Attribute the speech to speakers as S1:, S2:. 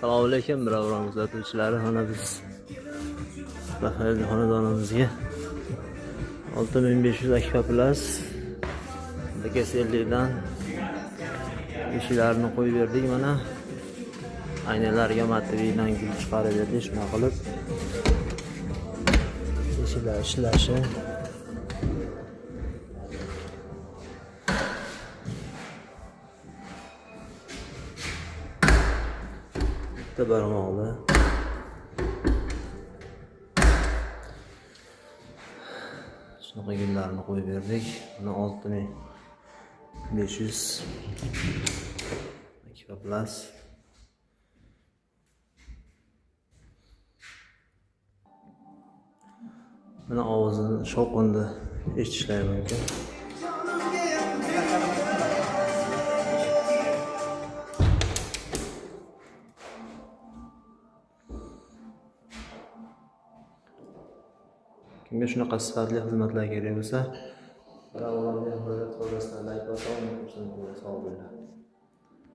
S1: Assalomu alaykum birovron kuzatuvchilari. Mana biz Rafael xonadonimizga 6500 Akfa Plus DKSL'dan eshiklarni qo'yib berdik. Mana aynalarga matvidan gul chiqarib berdik. Shuna qilib eshiklar ishlashi barmoqli shunaqa gullarni qo'yib berdik. Buni 6500 Akfa Plus. Buni ovozini shovqinda eshitishlari mumkin. Kimga shunaqa sifatli xizmatlar kerak bo'lsa, birovlarga hurmat qilmasdan like bosib, sog' bo'linglar.